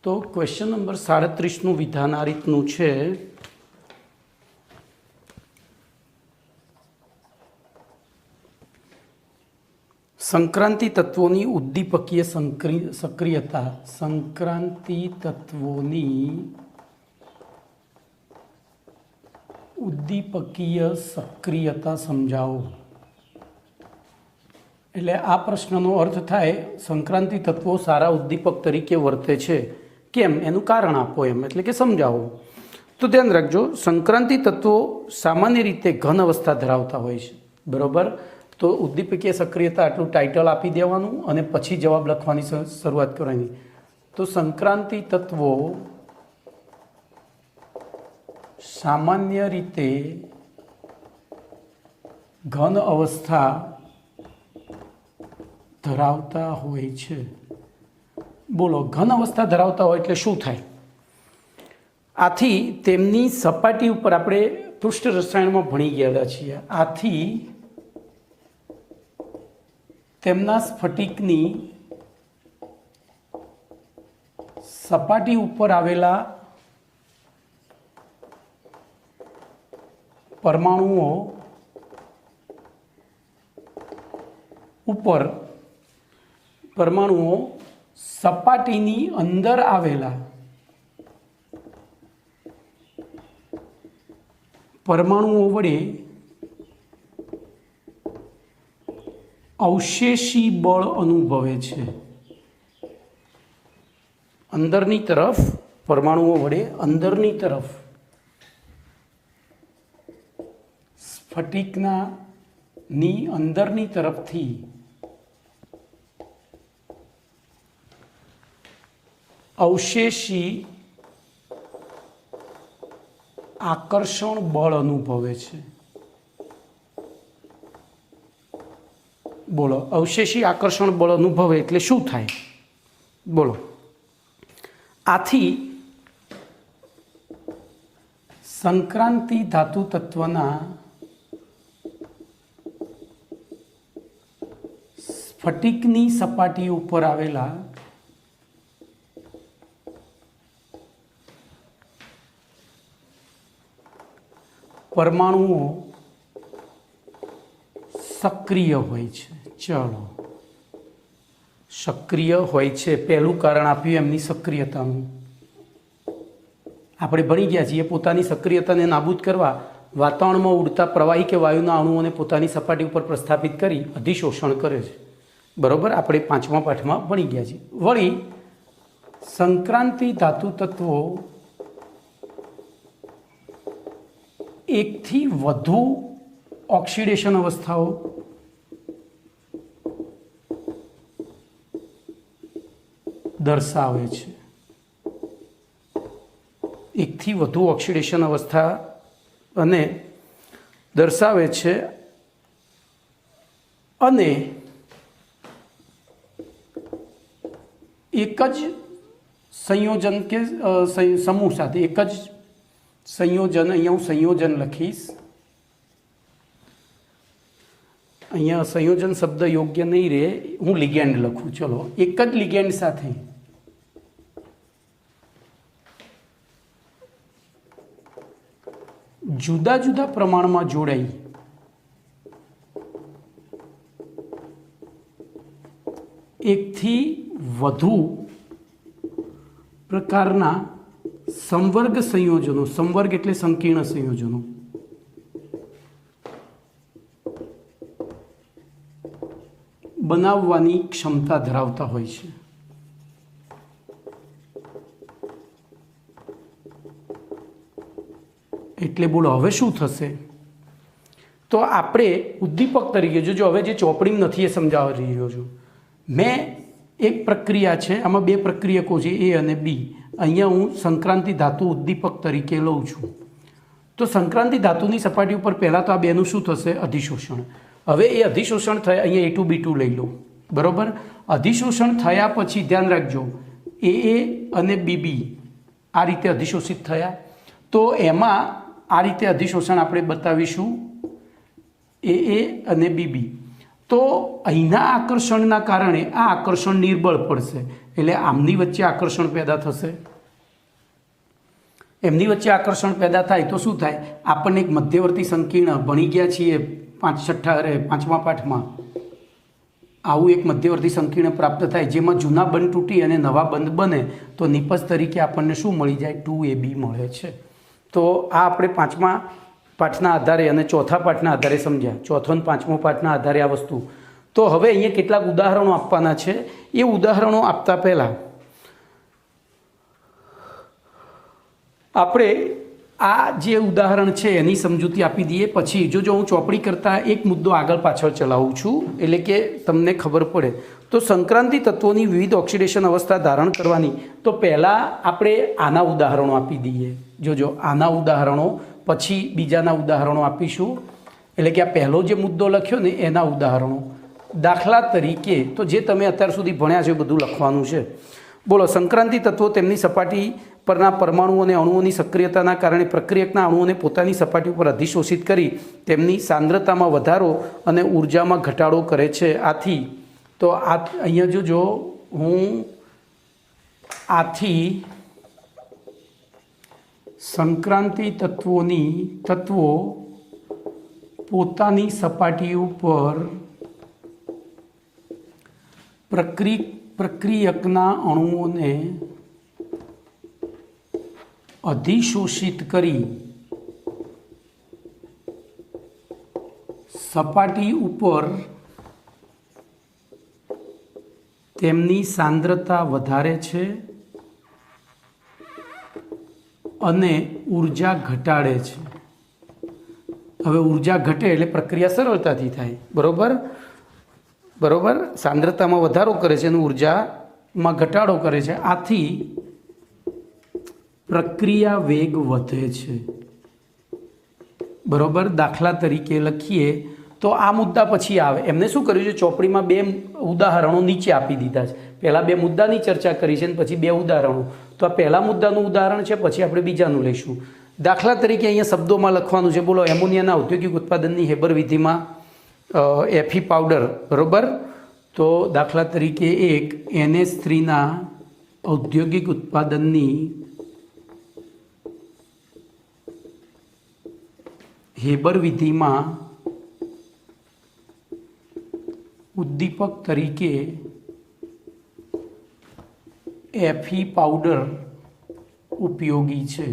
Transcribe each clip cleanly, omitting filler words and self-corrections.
તો question number 37નું વિધાન આ રીતનું છે. સંક્રાંતિ તત્વોની ઉદ્દીપકીય સક્રિયતા સંક્રાંતિ તત્વોની ઉદ્દીપકીય સક્રિયતા સમજાવો. એટલે આ પ્રશ્નનો અર્થ થાય સંક્રાંતિ તત્વો સારા ઉદ્દીપક તરીકે વર્તે છે કેમ, એનું કારણ આપો એમ, એટલે કે સમજાવો. તો ધ્યાન રાખજો, સંક્રાંતિ તત્વો સામાન્ય રીતે ઘન અવસ્થા ધરાવતા હોય છે, બરાબર. તો ઉદ્દીપકીય સક્રિયતા આટલું ટાઇટલ આપી દેવાનું અને પછી જવાબ લખવાની શરૂઆત કરવાની. તો સંક્રાંતિ તત્વો સામાન્ય રીતે ઘન અવસ્થા ધરાવતા હોય છે. બોલો, ઘન અવસ્થા ધરાવતા હોય એટલે શું થાય? આથી તેમની સપાટી ઉપર આપણે પૃષ્ઠ રસાયણમાં ભણી ગયેલા છીએ. આથી તેમના સ્ફટિકની સપાટી ઉપર આવેલા પરમાણુઓ સપાટીની અંદર આવેલા પરમાણુઓ વડે અવશેષી બળ અનુભવે છે. અંદરની તરફ પરમાણુઓ વડે અંદરની તરફ સ્ફટિકની અંદરની તરફથી અવશેષી આકર્ષણ બળ અનુભવે છે. બોલો, અવશેષી આકર્ષણ બળ અનુભવે એટલે શું થાય? બોલો, આથી સંક્રાંતિ ધાતુ તત્વના સ્ફટિકની સપાટી ઉપર આવેલા પરમાણુઓ સક્રિય હોય છે. ચલો, સક્રિય હોય છે. પહેલું કારણ આપ્યું એમની સક્રિયતાનું. આપણે ભણી ગયા છીએ પોતાની સક્રિયતાને નાબૂદ કરવા વાતાવરણમાં ઉડતા પ્રવાહી કે વાયુના અણુઓને પોતાની સપાટી ઉપર પ્રસ્થાપિત કરી અધિશોષણ કરે છે, બરાબર. આપણે 5મા પાઠમાં ભણી ગયા છીએ. વળી સંક્રાંતિ ધાતુ તત્વો એકથી વધુ ઓક્સિડેશન અવસ્થાઓ દર્શાવે છે. એકથી વધુ ઓક્સિડેશન અવસ્થા અને દર્શાવે છે અને એક જ સંયોજન કે સમૂહ સાથે એક જ સંયોજન, અહીંયા હું સંયોજન લખીશ, અહીંયા સંયોજન શબ્દ યોગ્ય નહીં રહે, હું લિગેન્ડ લખું. ચલો, એક જ લિગેન્ડ સાથે જુદા જુદા પ્રમાણમાં જોડાઈ એકથી વધુ પ્રકારના સમવર્ગ સંયોજનો, સમવર્ગ એટલે સંકીર્ણ સંયોજનો, બનાવવાની ક્ષમતા ધરાવતા હોય છે. એટલે બોલો, હવે શું થશે? તો આપણે ઉદ્દીપક તરીકે જો હવે જે ચોપડી નથી એ સમજાવી રહ્યો છું. મેં એક પ્રક્રિયા છે, આમાં બે પ્રક્રિયકો છે, એ અને બી. અહીંયા હું સંક્રાંતિ ધાતુ ઉદ્દીપક તરીકે લઉં છું. તો સંક્રાંતિ ધાતુની સપાટી ઉપર પહેલાં તો આ બેનું શું થશે? અધિશોષણ. હવે એ અધિશોષણ થયા, અહીંયા A2B2 લઈ લો, બરાબર. અધિશોષણ થયા પછી ધ્યાન રાખજો, એ અને બીબી આ રીતે અધિશોષિત થયા. તો એમાં આ રીતે અધિશોષણ આપણે બતાવીશું, એ અને બીબી. તો અહીંના આકર્ષણના કારણે આ આકર્ષણ નિર્બળ પડશે, એટલે આમની વચ્ચે આકર્ષણ પેદા થશે, એમની વચ્ચે આકર્ષણ પેદા થાય તો શું થાય, આપણને એક મધ્યવર્તી સંકીર્ણ ભણી ગયા છીએ પાંચમા પાઠમાં, આવું એક મધ્યવર્તી સંકીર્ણ પ્રાપ્ત થાય જેમાં જૂના બંધ તૂટી અને નવા બંધ બને તો નિપજ તરીકે આપણને શું મળી જાય, 2AB મળે છે. તો આ આપણે પાંચમા પાઠના આધારે અને ચોથા પાઠના આધારે સમજ્યા, ચોથો અને પાંચમો પાઠના આધારે આ વસ્તુ. તો હવે અહીંયા કેટલાક ઉદાહરણો આપવાના છે. એ ઉદાહરણો આપતા પહેલાં આપણે આ જે ઉદાહરણ છે એની સમજૂતી આપી દઈએ. પછી જો હું ચોપડી કરતાં એક મુદ્દો આગળ પાછળ ચલાવું છું એટલે કે તમને ખબર પડે. તો સંક્રાંતિ તત્વોની વિવિધ ઓક્સિડેશન અવસ્થા ધારણ કરવાની, તો પહેલાં આપણે આના ઉદાહરણો આપી દઈએ. જોજો આના ઉદાહરણો, પછી બીજાના ઉદાહરણો આપીશું. એટલે કે આ પહેલો જે મુદ્દો લખ્યો ને એના ઉદાહરણો. દાખલા તરીકે તો જે તમે અત્યાર સુધી ભણ્યા છે બધું લખવાનું છે. બોલો, સંક્રાંતિ તત્વો તેમની સપાટી પરના પરમાણુઓ અને અણુઓની સક્રિયતાના કારણે પ્રક્રિયકના અણુઓને પોતાની સપાટી ઉપર અધિશોષિત કરી તેમની સાંદ્રતામાં વધારો અને ઉર્જામાં ઘટાડો કરે છે. આથી તો આ અહીંયા જોજો, હું આથી સંક્રાંતિ તત્વો પોતાની સપાટી ઉપર પ્રક્રિયકના અણુઓને અધિશોષિત કરી સપાટી ઉપર તેમની સાંદ્રતા વધારે છે અને ઉર્જા ઘટાડે છે. હવે ઉર્જા ઘટે એટલે પ્રક્રિયા સરળતાથી થાય, બરોબર. સાંદ્રતામાં વધારો કરે છે અને ઉર્જામાં ઘટાડો કરે છે. આથી પ્રક્રિયા વેગ વધે છે, બરોબર. દાખલા તરીકે લખીએ તો આ મુદ્દા પછી આવે. એમને શું કર્યું છે, ચોપડીમાં 2 ઉદાહરણો નીચે આપી દીધા છે. પહેલાં 2 મુદ્દાની ચર્ચા કરી છે અને પછી 2 ઉદાહરણો. તો આ પહેલા મુદ્દાનું ઉદાહરણ છે, પછી આપણે બીજાનું લઈશું. દાખલા તરીકે અહીંયા શબ્દોમાં લખવાનું છે. બોલો, એમોનિયાના ઔદ્યોગિક ઉત્પાદનની હેબર વિધિમાં Fe પાવડર, બરોબર. તો દાખલા તરીકે એક NH3ના ઔદ્યોગિક ઉત્પાદનની હેબર વિધિમાં ઉદ્દીપક તરીકે Fe પાવડર ઉપયોગી છે.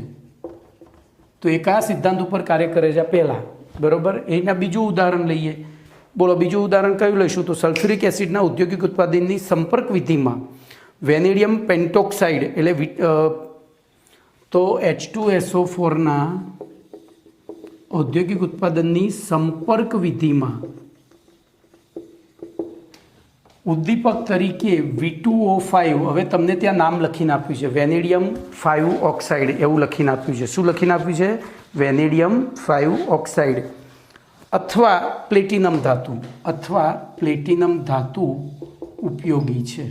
તો એ કયા સિદ્ધાંત ઉપર કાર્ય કરે છે પહેલાં, બરોબર. એના બીજું ઉદાહરણ લઈએ. બોલો, બીજું ઉદાહરણ કયું લઈશું, તો સલ્ફ્યુરિક એસિડના ઔદ્યોગિક ઉત્પાદનની સંપર્ક વિધિમાં વેનેડિયમ પેન્ટોક્સાઇડ એટલે તો H2SO4ના ઔદ્યોગિક ઉત્પાદનની સંપર્ક વિધિમાં ઉદ્દીપક તરીકે V2O5, હવે તમને ત્યાં નામ લખીને આપ્યું છે, વેનેડિયમ 5 ઓક્સાઇડ એવું લખીને આપ્યું છે. શું લખીને આપ્યું છે? વેનેડિયમ 5 ઓક્સાઇડ અથવા પ્લેટિનમ ધાતુ ઉપયોગી છે.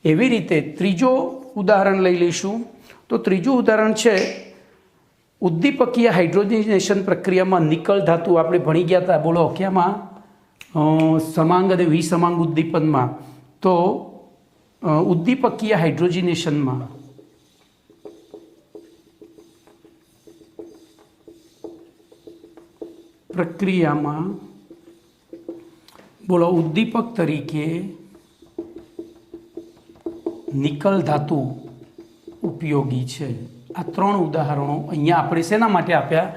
એવી રીતે ત્રીજો ઉદાહરણ લઈ લઈશું. તો ત્રીજું ઉદાહરણ છે ઉદ્દીપકીય હાઇડ્રોજનેશન પ્રક્રિયામાં નિકલ ધાતુ. આપણે ભણી ગયા હતા, બોલો ક્યાંમાં, સમાંગ અને વિસમાંગ ઉદ્દીપનમાં. તો ઉદ્દીપકીય હાઇડ્રોજનેશનમાં પ્રક્રિયામાં બોલો ઉદ્દીપક તરીકે નિકલ ધાતુ ઉપયોગી છે. આ 3 ઉદાહરણો અહીંયા આપણે શેના માટે આપ્યા,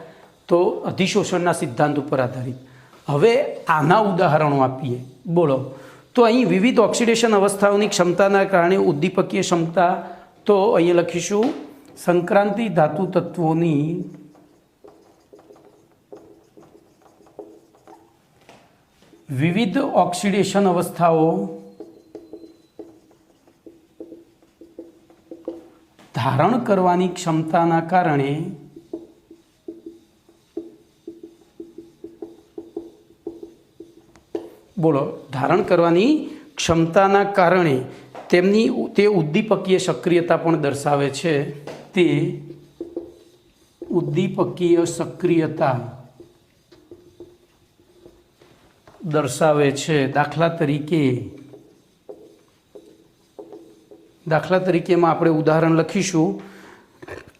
તો અધિશોષણના સિદ્ધાંત ઉપર આધારિત. હવે આના ઉદાહરણો આપીએ. બોલો, તો અહીં વિવિધ ઓક્સિડેશન અવસ્થાઓની ક્ષમતાના કારણે ઉદ્દીપકીય ક્ષમતા, તો અહીંયા લખીશું સંક્રાંતિ ધાતુ તત્વોની વિવિધ ઓક્સિડેશન અવસ્થાઓ ધારણ કરવાની ક્ષમતાના કારણે તેમની તે ઉદ્દીપકીય સક્રિયતા પણ દર્શાવે છે. તે ઉદ્દીપકીય સક્રિયતા દર્શાવે છે. દાખલા તરીકે દાખલા તરીકેમાં આપણે ઉદાહરણ લખીશું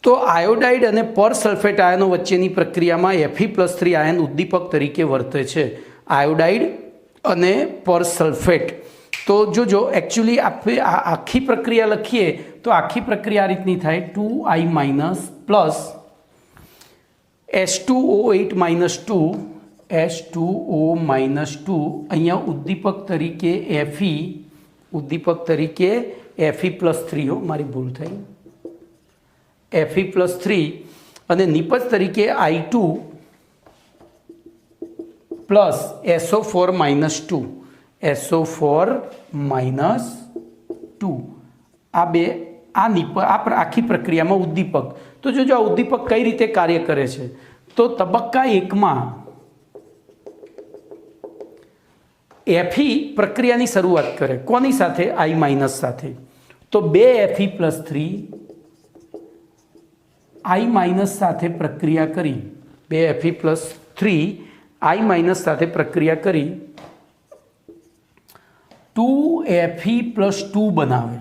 તો આયોડાઇડ અને પર સલ્ફેટ આયનો વચ્ચેની પ્રક્રિયામાં Fe+3 આયન ઉદ્દીપક તરીકે વર્તે છે. આયોડાઇડ અને પર સલ્ફેટ, તો જોજો એકચ્યુઅલી આપણે આખી પ્રક્રિયા લખીએ તો આખી પ્રક્રિયા આ રીતની થાય 2I- પ્લસ H2O8- 2 અહીંયા ઉદ્દીપક તરીકે Fe+3 હો, મારી ભૂલ થઈ, Fe+3 અને નિપજ તરીકે I2 પ્લસ SO4- 2 આ બે આ આખી પ્રક્રિયામાં ઉદ્દીપક. તો જોજો આ ઉદ્દીપક કઈ રીતે કાર્ય કરે છે. તો તબક્કા 1માં Fe પ્રક્રિયાની શરૂઆત કરે કોની સાથે? I- સાથે. તો 2 Fe+3 I- સાથે પ્રક્રિયા કરી, 2 Fe+3 I- સાથે પ્રક્રિયા કરી 2Fe+2 બનાવે,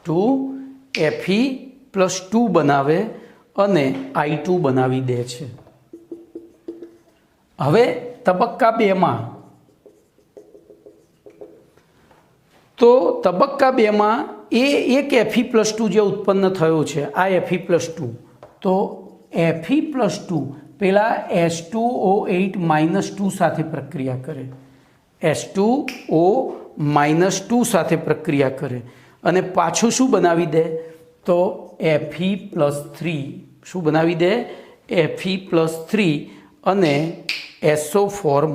2Fe+2 બનાવે અને I2 બનાવી દે છે. હવે તબક્કા 2માં, તો તબક્કા 2માં એ એક Fe+2 જે ઉત્પન્ન થયો છે આ Fe+2, તો Fe+2 પેલા H2O8- 2 સાથે પ્રક્રિયા કરે, H2O- 2 સાથે પ્રક્રિયા કરે અને પાછું શું બનાવી દે? તો Fe+3 શું બનાવી દે? Fe+3 અને SO4-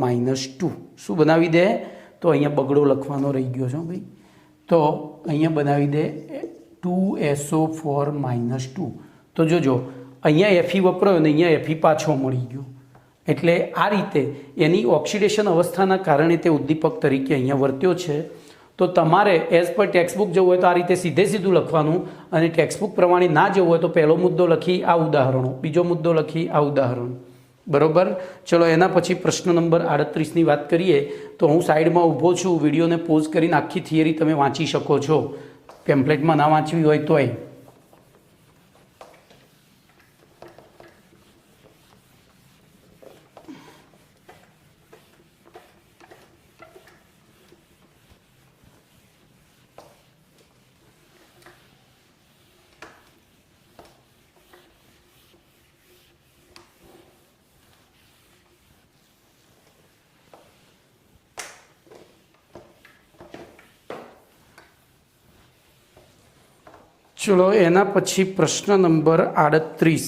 2 શું બનાવી દે? તો અહીંયા બગડો લખવાનો રહી ગયો છે ભાઈ, તો અહીંયા બનાવી દે 2SO4- 2. તો જોજો અહીંયા Fe વપરાયો અને અહીંયા Fe પાછો મળી ગયો. એટલે આ રીતે એની ઓક્સિડેશન અવસ્થાના કારણે તે ઉદ્દીપક તરીકે અહીંયા વર્ત્યો છે. તો તમારે એઝ પર ટેક્સ્ટબુક જવું હોય તો આ રીતે સીધું લખવાનું, અને ટેક્સ્ટબુક પ્રમાણે ના જવું હોય તો પહેલો મુદ્દો લખી આ ઉદાહરણો, બીજો મુદ્દો લખી આ ઉદાહરણો. બરોબર. ચલો એના પછી પ્રશ્ન નંબર 38ની વાત કરીએ. તો હું સાઈડમાં ઊભો છું, વિડીયોને પોઝ કરીને આખી થિયરી તમે વાંચી શકો છો, પેમ્પલેટમાં ના વાંચવી હોય તોય. ચલો એના પછી પ્રશ્ન નંબર 38.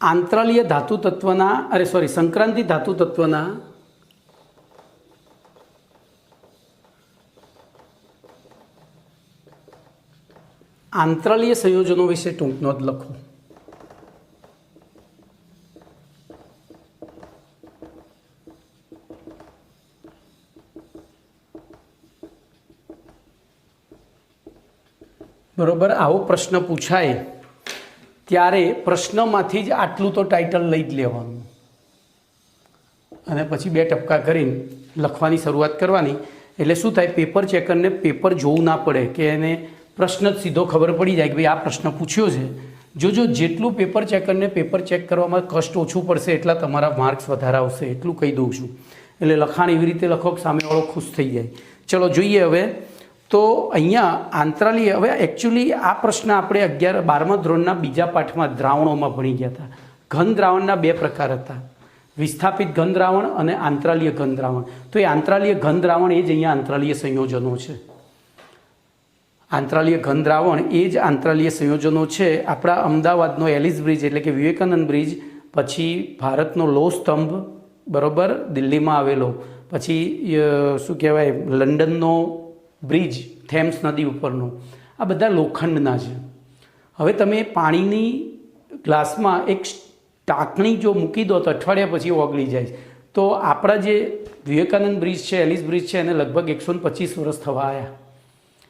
આંતરાલીય ધાતુ તત્વના સંક્રાંતિ ધાતુ તત્વના આંતરાલીય સંયોજનો વિશે ટૂંક નોંધ લખો. બરોબર. આવો પ્રશ્ન પૂછાય ત્યારે પ્રશ્નમાંથી જ આટલું તો ટાઇટલ લઈ જ લેવાનું અને પછી 2 ટપકા કરીને લખવાની શરૂઆત કરવાની. એટલે શું થાય, પેપર ચેકરને પેપર જોવું ના પડે કે એને પ્રશ્ન જ સીધો ખબર પડી જાય કે ભાઈ આ પ્રશ્ન પૂછ્યો છે. જોજો જેટલું પેપર ચેકરને પેપર ચેક કરવામાં કષ્ટ ઓછું પડશે એટલા તમારા માર્ક્સ વધારે આવશે, એટલું કહી દઉં છું. એટલે લખાણ એવી રીતે લખો કે સામેવાળો ખુશ થઈ જાય. ચલો જોઈએ હવે. તો અહીંયા આંતરાલીય, હવે એકચ્યુઅલી આ પ્રશ્ન આપણે 12મા ધોરણના બીજા પાઠમાં દ્રાવણોમાં ભણી ગયા હતા. ઘન દ્રાવણના 2 પ્રકાર હતા, વિસ્થાપિત ઘન દ્રાવણ અને આંતરાલીય ઘન દ્રાવણ. તો એ આંતરાલીય ઘન દ્રાવણ એ જ અહીંયા આંતરાલીય સંયોજનો છે. આંતરાલીય ઘન દ્રાવણ એ જ આંતરાલીય સંયોજનો છે. આપણા અમદાવાદનો એલિસ બ્રિજ એટલે કે વિવેકાનંદ બ્રિજ, પછી ભારતનો લો સ્તંભ, બરોબર, દિલ્હીમાં આવેલો, પછી શું કહેવાય લંડનનો બ્રિજ થેમ્સ નદી ઉપરનો, આ બધા લોખંડના છે. હવે તમે પાણીની ગ્લાસમાં એક ટાંકણી જો મૂકી દો તો અઠવાડિયા પછી ઓગળી જાય. તો આપણા જે વિવેકાનંદ બ્રિજ છે, એલિસ બ્રિજ છે, એને લગભગ 125 વર્ષ થવા આવ્યા.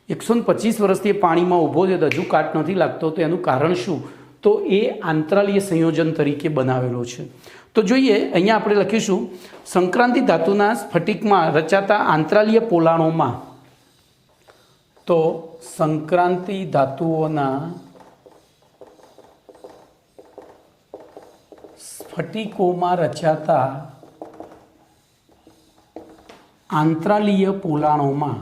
125 વર્ષથી એ પાણીમાં ઊભો છે તો હજુ કાટ નથી લાગતો. તો એનું કારણ શું? તો એ આંતરાલીય સંયોજન તરીકે બનાવેલો છે। તો જોઈએ અહીંયા આપણે લખીશું સંક્રાંતિ ધાતુના સ્ફટિકમાં રચાતા આંતરાલીય પોલાણોમાં, તો Sankranti ધાતુઓના સ્ફટિકોમાં રચાતા આંતરાલીય પોલાણોમાં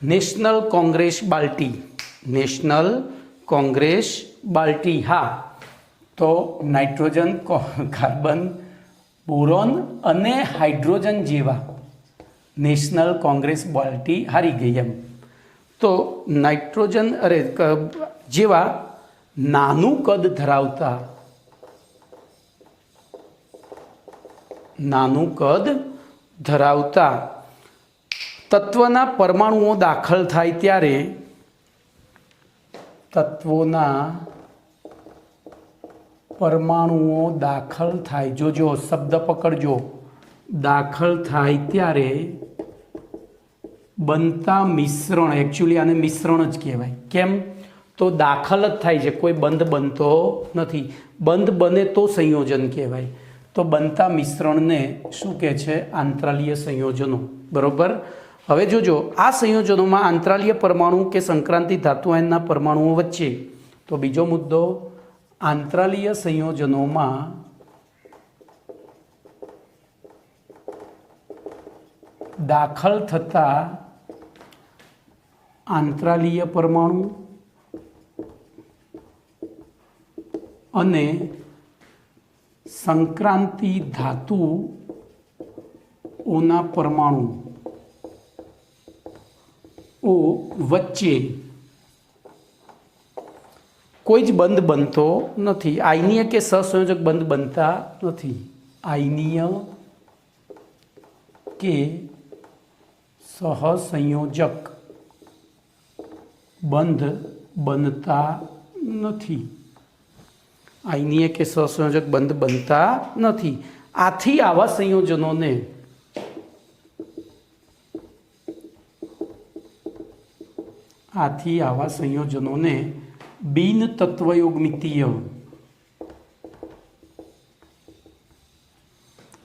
National Congress Balti, National Congress Balti, હા તો નાઇટ્રોજન, કાર્બન, બોરોન અને હાઇડ્રોજન જેવા નેશનલ કોંગ્રેસ બાલ્ટી હારી ગઈ એમ। તો નાઇટ્રોજન જેવા નાનું કદ ધરાવતા તત્વના પરમાણુઓ દાખલ થાય ત્યારે જોજો શબ્દ પકડજો, દાખલ થાય ત્યારે બનતા મિશ્રણ, એકચ્યુઅલી આને મિશ્રણ જ કહેવાય। કેમ? તો દાખલ જ થાય છે, કોઈ બંધ બનતો નથી, બંધ બને તો સંયોજન કહેવાય। તો બનતા મિશ્રણને શું કહે છે? આંતરાલીય સંયોજનો, બરોબર। હવે જોજો આ સંયોજનોમાં આંતરાલીય પરમાણુ કે સંક્રાંતિ ધાતુ આયનના પરમાણુઓ વચ્ચે, તો બીજો મુદ્દો, આંતરાલીય સંયોજનોમાં દાખલ થતા આંતરાલીય પરમાણુ અને સંક્રાંતિ ધાતુઓના પરમાણુ વચ્ચે કોઈ જ બંધ બનતો નથી, આયનીય કે સહસંયોજક બંધ બનતા નથી, આયનીય કે સહસંયોજક બંધ બનતા નથી, આયનીય કે સહસંયોજક બંધ બનતા નથી। આથી આવા સંયોજનોને બિન તત્વયોગમિતીય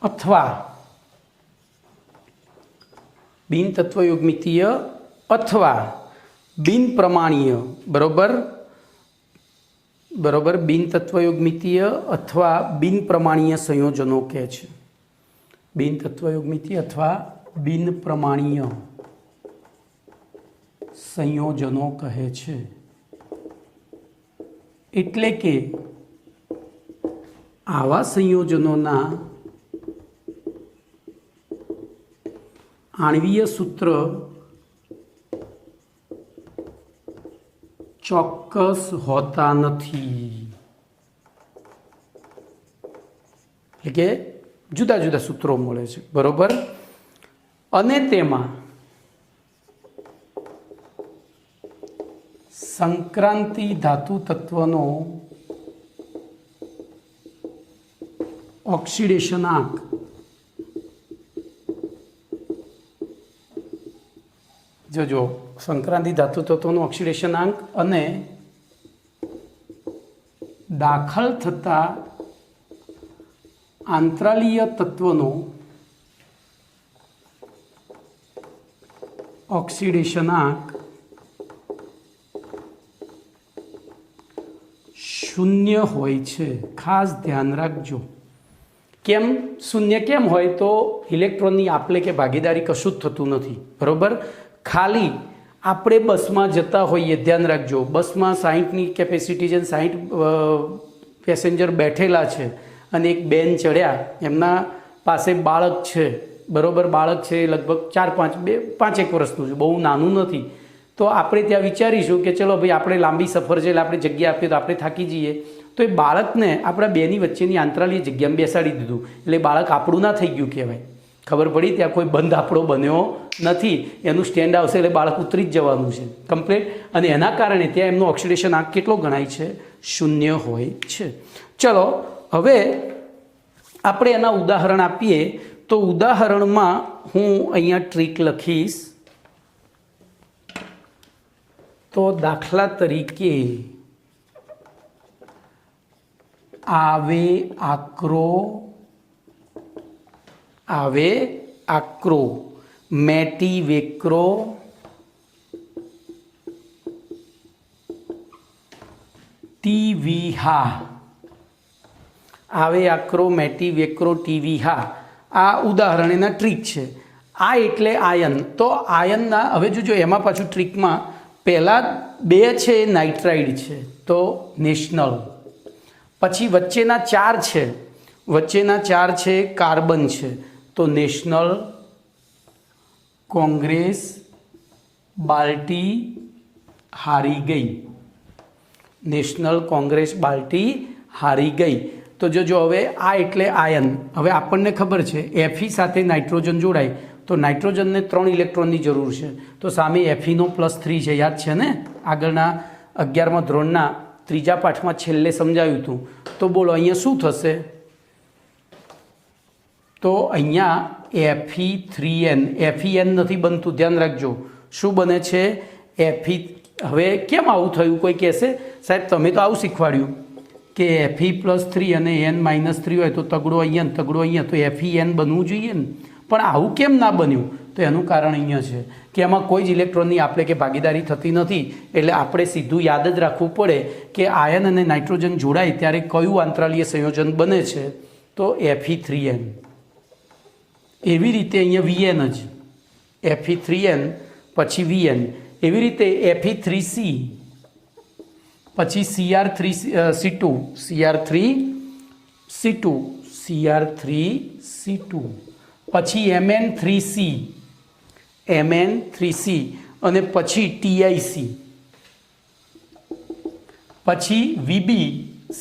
અથવા બિન પ્રમાણીય, બરોબર, બિન તત્વયોગમિતીય અથવા બિન પ્રમાણીય સંયોજનો કહે છે। બિન તત્વયોગમિતીય અથવા બિન પ્રમાણીય સંયોજનો કહે છે। એટલે કે આવા સંયોજનોના આણ્વીય સૂત્ર ચોક્કસ હોતા નથી, એટલે કે જુદા જુદા સૂત્રો મળે છે, બરોબર। અને તેમાં સંક્રાંતિ ધાતુ તત્વનો ઓક્સિડેશનાંક જોજો, સંક્રાંતિ ધાતુ તત્વનો ઓક્સિડેશનાંક અને દાખલ થતા આંતરાલીય તત્વનો ઓક્સિડેશનાંક 0 હોય છે। ખાસ ધ્યાન રાખજો। કેમ 0 કેમ હોય? તો ઇલેક્ટ્રોનની આપલે કે ભાગીદારી કશું જ થતું નથી, બરોબર। ખાલી આપણે બસમાં જતા હોઈએ, ધ્યાન રાખજો, બસમાં 60ની કેપેસિટી છે, 60 પેસેન્જર બેઠેલા છે અને એક બેન ચડ્યા, એમના પાસે બાળક છે, બરોબર, બાળક છે લગભગ 4-5 વર્ષનું છે, બહુ નાનું નથી। તો આપણે ત્યાં વિચારીશું કે ચલો ભાઈ આપણે લાંબી સફર છે એટલે આપણે જગ્યા આપીએ તો આપણે થાકી જઈએ, તો એ બાળકને આપણા બેની વચ્ચેની આંતરાલીય જગ્યામાં બેસાડી દીધું, એટલે બાળક આપણું ના થઈ ગયું કહેવાય। ખબર પડી? ત્યાં કોઈ બંધ આપણો બન્યો નથી, એનું સ્ટેન્ડ આવશે એટલે બાળક ઉતરી જ જવાનું છે કમ્પ્લીટ, અને એના કારણે ત્યાં એમનો ઓક્સિડેશન આંક કેટલો ગણાય છે? 0 હોય છે। ચલો હવે આપણે એના ઉદાહરણ આપીએ, તો ઉદાહરણમાં હું અહીંયા ટ્રીક લખીશ, તો દાખલા તરીકે આવે આક્રો, મેટી વેક્રો, ટીવી હા. આવે આક્રો, મેટી વેક્રો, ટીવી હા. આ ઉદાહરણ એના ટ્રીક છે. આ એટલે આયન. તો આયનના હવે જોજો એમાં પાછું ટ્રીકમાં પહેલાં બે છે એ નાઇટ્રાઇડ છે તો નેશનલ, પછી વચ્ચેના ચાર છે કાર્બન છે તો નેશનલ, કોંગ્રેસ, બાલ્ટી હારી ગઈ. નેશનલ, કોંગ્રેસ, બાલ્ટી હારી ગઈ. તો જો હવે આ એટલે આયન. હવે આપણને ખબર છે Fe સાથે નાઇટ્રોજન જોડાય તો નાઇટ્રોજનને 3 ઇલેક્ટ્રોનની જરૂર છે. તો સામે Feનો +3 છે, યાદ છે ને? આગળના 11મા ધોરણના 3જા પાઠમાં છેલ્લે સમજાવ્યું હતું. તો બોલો અહીંયા શું થશે? તો અહીંયા Fe3n, Fen નથી બનતું, ધ્યાન રાખજો. શું બને છે? Fe. હવે કેમ આવું થયું કોઈ કહેશે સાહેબ તમે તો આવું શીખવાડ્યું કે Fe+3 અને n-3 હોય તો તગડો અહીંયા તગડો અહીંયા, તો Fen બનવું જોઈએ ને. પણ આવું કેમ ના બન્યું? તો એનું કારણ અહીંયા છે કે એમાં કોઈ જ ઇલેક્ટ્રોનની આપણે કે ભાગીદારી થતી નથી. એટલે આપણે સીધું યાદ જ રાખવું પડે કે આયન અને નાઇટ્રોજન જોડાય ત્યારે કયું આંતરાલીય સંયોજન બને છે? તો Fe3n. એવી રીતે અહીંયા Vn જ, Fe3n પછી Vn. એવી રીતે Fe3c પછી Cr3c2, Cr3c2 પછી Mn3c અને પછી TiC, પછી Vb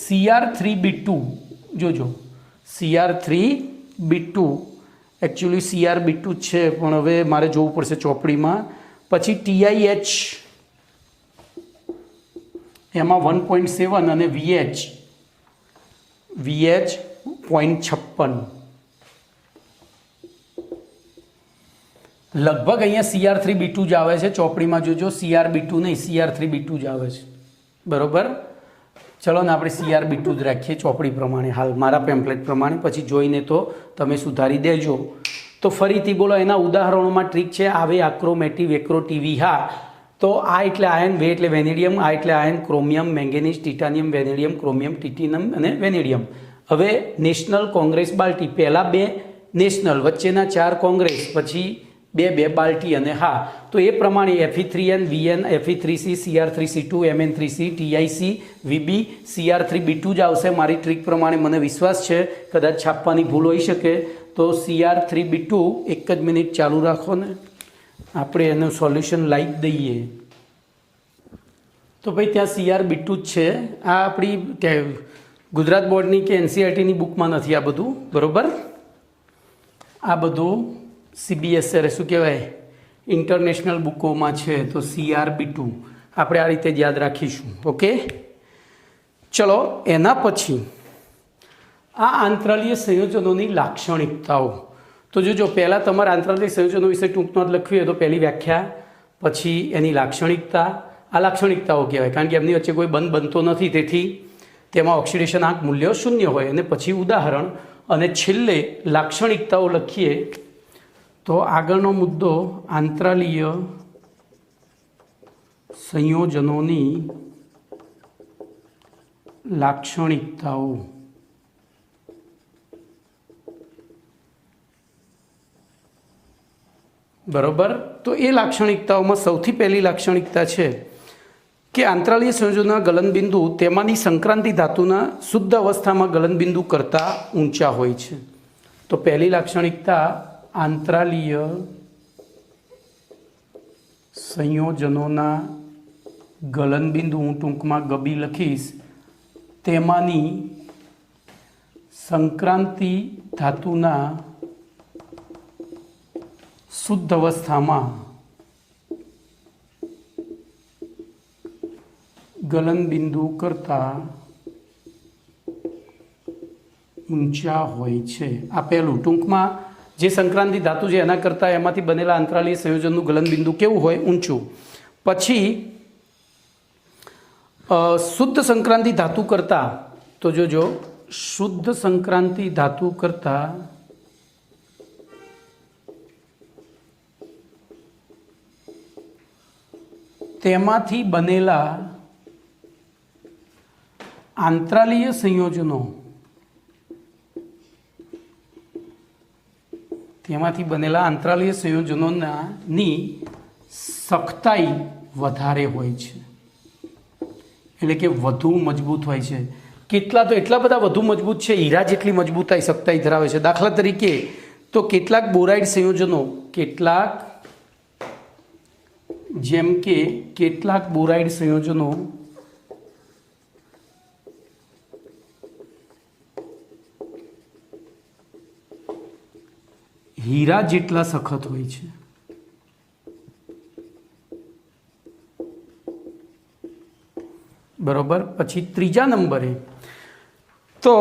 Cr3b2. જોજો Cr3b2 એકચ્યુઅલી Cr2 છે પણ હવે મારે જોવું પડશે ચોપડીમાં. પછી TiH એમાં 1.7 અને VH 0.56. લગભગ અહીંયા Cr3b2 જ આવે છે ચોપડીમાં. જોજો Cr2 નહીં, Cr3b2 જ આવે છે. બરોબર. ચલો ને આપણે Cr2 જ રાખીએ ચોપડી પ્રમાણે, હાલ મારા પેમ્પલેટ પ્રમાણે. પછી જોઈને તો તમે સુધારી દેજો. તો ફરીથી બોલો એના ઉદાહરણોમાં ટ્રીક છે. આવે આક્રો, મેટી વેક્રો, ટીવી હા. તો આ એટલે આયન, વે એટલે વેનેડિયમ, આ એટલે ion chromium, manganese, titanium, vanadium, chromium, titanium અને વેનેડિયમ. હવે નેશનલ, કોંગ્રેસ, બાલ્ટી. પહેલાં 2 નેશનલ, વચ્ચેના 4 કોંગ્રેસ, પછી 2 બાલ્ટી અને હા. તો એ પ્રમાણે Fe3n, Vn, Fe3c, Cr3c2, Mn3c, TiC, Vb, Cr3b2 જ આવશે મારી ટ્રીક પ્રમાણે. મને વિશ્વાસ છે, કદાચ છાપવાની ભૂલ હોઈ શકે. તો Cr3b2 એક જ મિનિટ ચાલુ રાખો ને, આપણે એનું સોલ્યુશન લાવી દઈએ. તો ભાઈ ત્યાં Cr2 જ છે. આ આપણી ગુજરાત બોર્ડની કે NCERTની બુકમાં નથી આ બધું. બરાબર. આ બધું CBSE શું કહેવાય ઇન્ટરનેશનલ બુકોમાં છે. તો Cr2 આપણે આ રીતે જ યાદ રાખીશું. ઓકે. ચલો એના પછી આ આંતરાલીય સંયોજનોની લાક્ષણિકતાઓ. તો જો પહેલાં તમારા આંતરાલીય સંયોજનો વિશે ટૂંકમાં લખવી હોય તો પહેલી વ્યાખ્યા, પછી એની લાક્ષણિકતા. આ લાક્ષણિકતાઓ કહેવાય કારણ કે એમની વચ્ચે કોઈ બંધ બનતો નથી, તેથી તેમાં ઓક્સિડેશન આંક મૂલ્ય 0 હોય. અને પછી ઉદાહરણ અને છેલ્લે લાક્ષણિકતાઓ લખીએ. તો આગળનો મુદ્દો આંતરાલીય સંયોજનોની લાક્ષણિકતાઓ. બરાબર. તો એ લાક્ષણિકતાઓમાં સૌથી પહેલી લાક્ષણિકતા છે કે આંતરાલીય સંયોજનોના ગલનબિંદુ તેમાંની સંક્રાંતિ ધાતુના શુદ્ધ અવસ્થામાં ગલનબિંદુ કરતાં ઊંચા હોય છે. તો પહેલી લાક્ષણિકતા આંતરાલીય સંયોજનોના ગલનબિંદુ, હું ટૂંકમાં ગબી લખીશ, તેમાંની સંક્રાંતિ ધાતુના શુદ્ધ અવસ્થામાં ગલનબિંદુ કરતાં ઊંચા હોય છે. આ પહેલું. ટૂંકમાં જે સંક્રાંતિ ધાતુ છે એના કરતાં એમાંથી બનેલા આંતરાલીય સંયોજનનું ગલનબિંદુ કેવું હોય? ઊંચું. પછી શુદ્ધ સંક્રાંતિ ધાતુ કરતાં તો જોજો શુદ્ધ સંક્રાંતિ ધાતુ કરતાં તેમાંથી બનેલા આંતરાલીય સંયોજનો ની સખ્તાઈ વધારે હોય છે, એટલે કે વધુ મજબૂત હોય છે. કેટલા તો એટલા બધા વધુ મજબૂત છે, હીરા જેટલી મજબૂતાઈ સખ્તાઈ ધરાવે છે. દાખલા તરીકે તો કેટલાક બોરાઇડ સંયોજનો, જેમ કે કેટલાક બોરાઇડ સંયોજનો હીરા જેટલા સખત હોય છે. બરોબર. પછી ત્રીજા નંબરે તો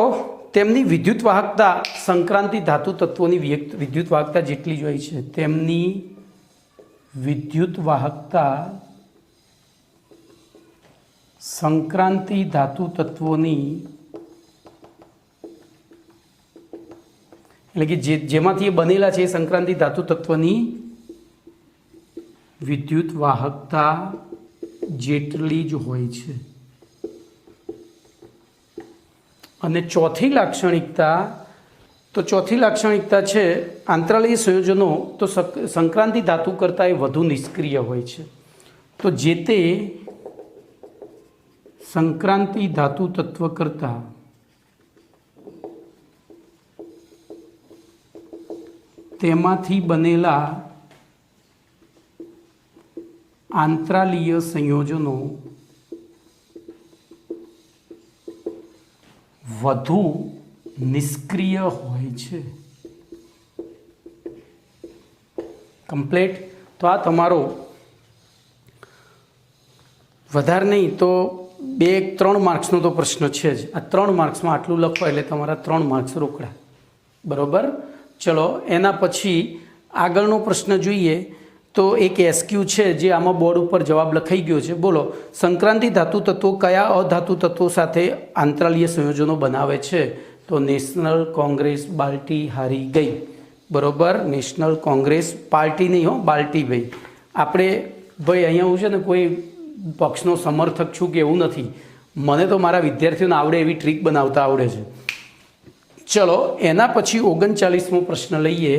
તેમની વિદ્યુત વાહકતા સંક્રાંતિ ધાતુ તત્વોની વિદ્યુત વાહકતા જેટલી જ હોય છે. તેમની વિદ્યુત વાહકતા સંક્રાંતિ ધાતુ તત્વોની, એટલે કે જેમાંથી એ બનેલા છે એ સંક્રાંતિ ધાતુ તત્વની વિદ્યુત વાહકતા જેટલી જ હોય છે. અને ચોથી લાક્ષણિકતા છે આંતરાલીય સંયોજનો. તો સંક્રાંતિ ધાતુ કરતાં એ વધુ નિષ્ક્રિય હોય છે. તો જે તે સંક્રાંતિ ધાતુ તત્વ કરતાં તેમાંથી બનેલા આંતરાલીય સંયોજનો વધુ નિષ્ક્રિય હોય છે. કમ્પ્લીટ. તો આ તમારો વધારે નહીં તો 2-3 માર્ક્સનો તો પ્રશ્ન છે જ. આ 3 માર્ક્સમાં આટલું લખો એટલે તમારા 3 માર્ક્સ રોકડા. બરોબર. ચલો એના પછી આગળનો પ્રશ્ન જોઈએ તો એક એસક્યુ છે જે આમાં બોર્ડ ઉપર જવાબ લખાઈ ગયો છે. બોલો, સંક્રાંતિ ધાતુ તત્વો કયા અધાતુ તત્વો સાથે આંતરાલીય સંયોજનો બનાવે છે? તો નેશનલ કોંગ્રેસ બાલ્ટી હારી ગઈ. બરોબર. નેશનલ કોંગ્રેસ પાર્ટી નહીં હો, બાલ્ટી ભાઈ. આપણે ભાઈ અહીંયા હું છે ને કોઈ પક્ષનો સમર્થક છું કે એવું નથી. મને તો મારા વિદ્યાર્થીઓને આવડે એવી ટ્રીક બનાવતા આવડે છે. ચલો એના પછી 39મો પ્રશ્ન લઈએ.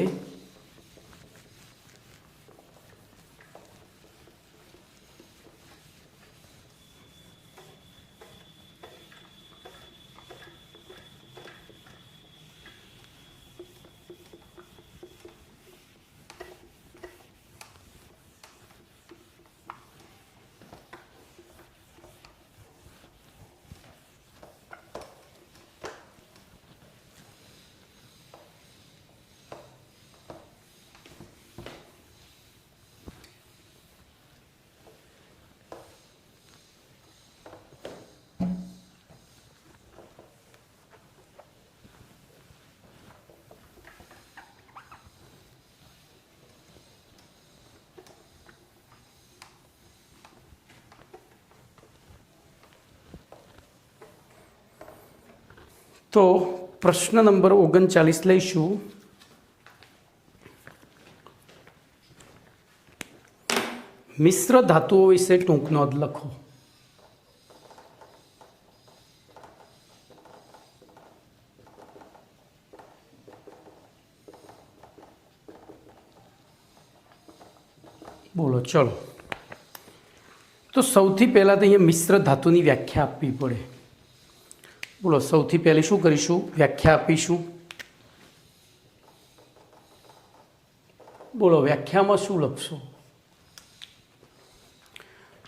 તો પ્રશ્ન નંબર 39 લઈશું. મિશ્ર ધાતુઓ વિશે ટૂંક નોંધ લખો. બોલો. ચલો તો સૌથી પહેલાં તો અહીંયા મિશ્ર ધાતુની વ્યાખ્યા આપવી પડે. બોલો, સૌથી પહેલી શું કરીશું? વ્યાખ્યા આપીશું. બોલો, વ્યાખ્યામાં શું લખશો?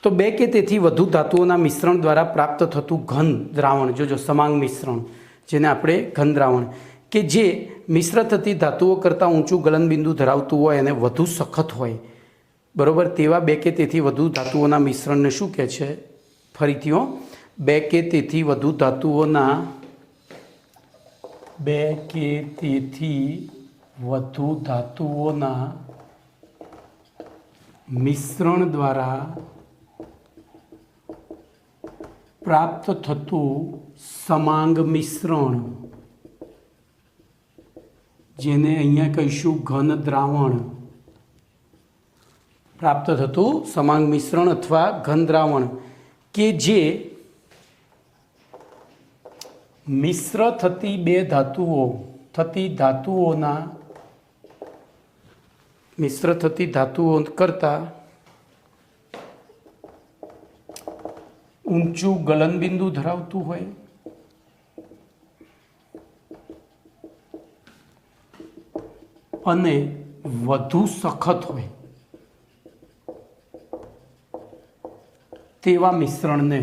તો 2 કે તેથી વધુ ધાતુઓના મિશ્રણ દ્વારા પ્રાપ્ત થતું ઘન દ્રાવણ, જોજો સમાંગ મિશ્રણ, જેને આપણે ઘન દ્રાવણ, કે જે મિશ્ર થતી ધાતુઓ કરતાં ઊંચું ગલનબિંદુ ધરાવતું હોય અને વધુ સખત હોય. બરાબર. તેવા 2 કે તેથી વધુ ધાતુઓના મિશ્રણને શું કહે છે? ફરીથી 2 કે તેથી વધુ ધાતુઓના મિશ્રણ દ્વારા પ્રાપ્ત થતું સમાંગ મિશ્રણ, જેને અહીંયા કહીશું ઘન દ્રાવણ, પ્રાપ્ત થતું સમાંગ મિશ્રણ અથવા ઘન દ્રાવણ કે જે મિશ્ર થતી બે ધાતુઓ કરતાં ઊંચું ગલનબિંદુ ધરાવતું હોય અને વધુ સખત હોય તેવા મિશ્રણને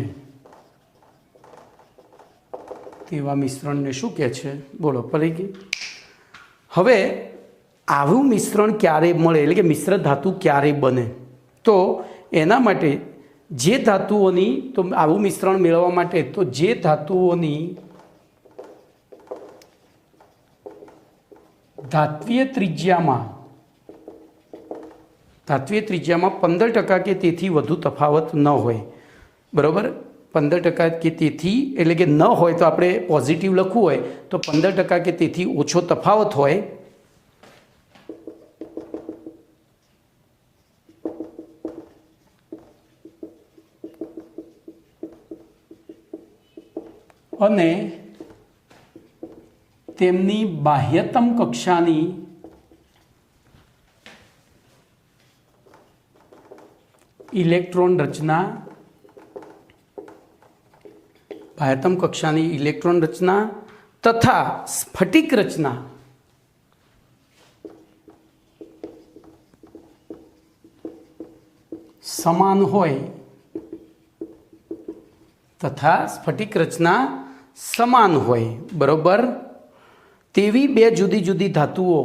શું કહે છે? બોલો પડી ગઈ. હવે આવું મિશ્રણ ક્યારે મળે, એટલે કે મિશ્ર ધાતુ ક્યારે બને? તો એના માટે જે ધાતુઓની, તો આવું મિશ્રણ મેળવવા માટે તો જે ધાતુઓની ધાત્વીય ત્રિજ્યામાં 15% કે તેથી વધુ તફાવત ન હોય, બરાબર? 15% કે તેથી, એટલે કે ન હોય તો આપણે પોઝિટિવ લખવું હોય તો 15% કે તેથી ઓછો તફાવત હોય અને તેમની બાહ્યતમ કક્ષાની ઇલેક્ટ્રોન રચના તથા સ્ફટિક રચના સમાન હોય બરોબર? તેવી બે જુદી જુદી ધાતુઓ,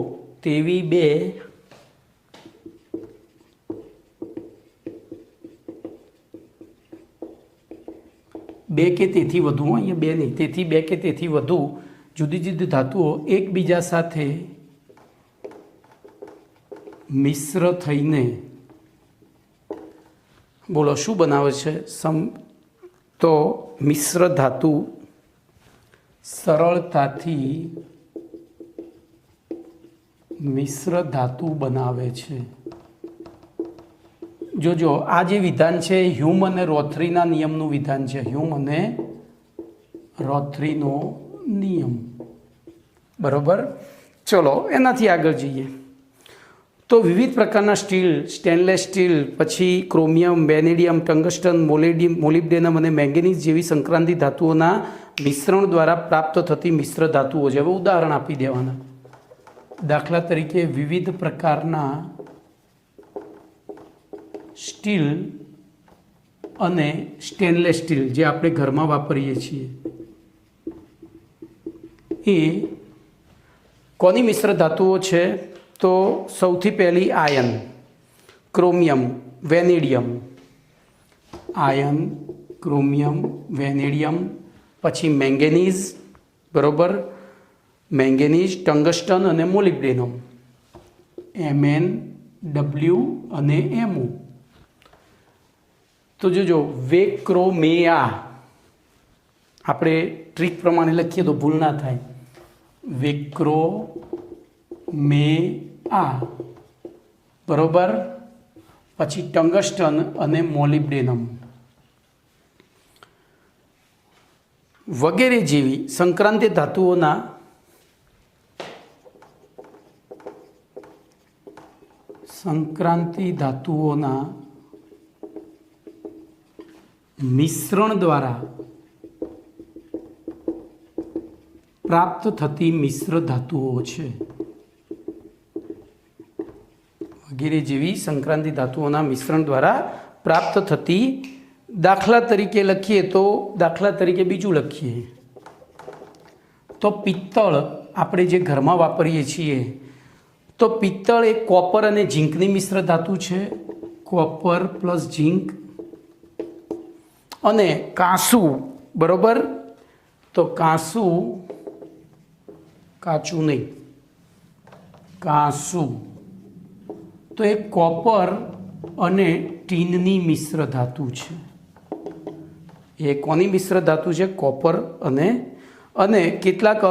બે કે તેથી વધુ, અહીંયા બે નહીં, તેથી બે કે તેથી વધુ જુદી જુદી ધાતુઓ એકબીજા સાથે મિશ્ર થઈને, બોલો શું બનાવે છે? તો મિશ્ર ધાતુ સરળતાથી મિશ્ર ધાતુ બનાવે છે. જોજો, આ જે વિધાન છે હ્યુમ અને રોથરીના નિયમનું વિધાન છે. હ્યુમ અને રોથરીનો નિયમ, બરોબર? ચલો એનાથી આગળ જઈએ તો વિવિધ પ્રકારના સ્ટીલ, સ્ટેનલેસ સ્ટીલ, પછી ક્રોમિયમ, વેનેડિયમ, ટંગસ્ટન, મોલિબ્ડેનમ અને મેંગેનીઝ જેવી સંક્રાંતિ ધાતુઓના મિશ્રણ દ્વારા પ્રાપ્ત થતી મિશ્ર ધાતુઓ છે. હવે ઉદાહરણ આપી દેવાના. દાખલા તરીકે વિવિધ પ્રકારના સ્ટીલ અને સ્ટેનલેસ સ્ટીલ જે આપણે ઘરમાં વાપરીએ છીએ એ કોની મિશ્ર ધાતુઓ છે? તો સૌથી પહેલી આયન, ક્રોમિયમ, વેનેડિયમ, પછી મેંગેનીઝ, બરોબર? મેંગેનીઝ, ટંગસ્ટન અને મોલિબ્ડેનમ, MnW અને Mo. તો જોજો, વેક્રોમેયા, આપણે ટ્રીક પ્રમાણે લખીએ તો ભૂલ ના થાય. વેક્રોમેયા, બરોબર? પછી ટંગસ્ટન અને મોલિબ્ડેનમ વગેરે જેવી સંક્રાંતિ ધાતુઓના મિશ્રણ દ્વારા પ્રાપ્ત થતી મિશ્ર ધાતુઓ છે. વગેરે જેવી સંક્રાંતિ ધાતુઓના મિશ્રણ દ્વારા પ્રાપ્ત થતી, દાખલા તરીકે લખીએ તો, દાખલા તરીકે બીજું લખીએ તો પિત્તળ, આપણે જે ઘરમાં વાપરીએ છીએ તો પિત્તળ એ કોપર અને ઝીંકની મિશ્ર ધાતુ છે. કોપર પ્લસ ઝીંક. અને કાંસુ, બરોબર? તો કાચું નહીં, કાંસુ તો એ કોપર અને ટીનની મિશ્ર ધાતુ છે. એ કોની મિશ્ર ધાતુ છે? કોપર અને કેટલાક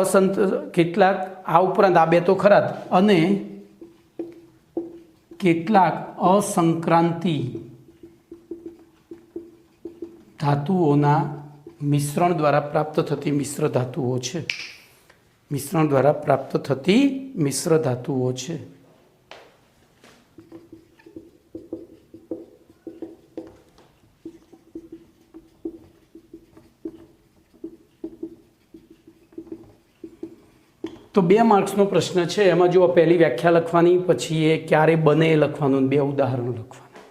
આ ઉપરાંત આ બે તો ખરા જ, અને કેટલાક અસંક્રાંતિ ધાતુઓના મિશ્રણ દ્વારા પ્રાપ્ત થતી મિશ્ર ધાતુઓ છે. મિશ્રણ દ્વારા પ્રાપ્ત થતી મિશ્ર ધાતુઓ છે. તો 2 માર્ક્સનો પ્રશ્ન છે. એમાં જો પહેલી વ્યાખ્યા લખવાની, પછી એ ક્યારે બને એ લખવાનું, 2 ઉદાહરણો લખવાના.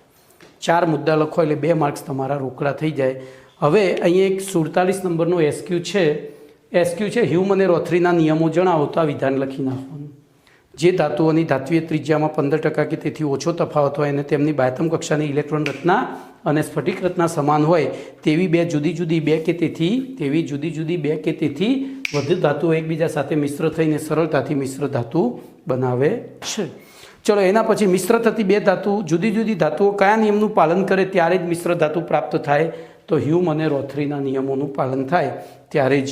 4 મુદ્દા લખો એટલે 2 માર્ક્સ તમારા રોકડા થઈ જાય. હવે અહીંયા એક 47 નંબરનો એસક્યુ છે. હ્યુમ અને રોથરીના નિયમો જણાવો. તો આ વિધાન લખી નાખવાનું. જે ધાતુઓની ધાત્વીય ત્રિજ્યામાં 15% કે તેથી ઓછો તફાવત હોય અને તેમની બાહ્યતમ કક્ષાની ઇલેક્ટ્રોન રચના અને સ્ફટિક રચના સમાન હોય તેવી જુદી જુદી બે કે તેથી વધુ ધાતુઓ એકબીજા સાથે મિશ્ર થઈને સરળતાથી મિશ્ર ધાતુ બનાવે છે. ચલો, એના પછી મિશ્ર થતી 2 ધાતુ જુદી જુદી ધાતુઓ કયા નિયમનું પાલન કરે ત્યારે જ મિશ્ર ધાતુ પ્રાપ્ત થાય? તો હ્યુમ અને રોથરીના નિયમોનું પાલન થાય ત્યારે જ.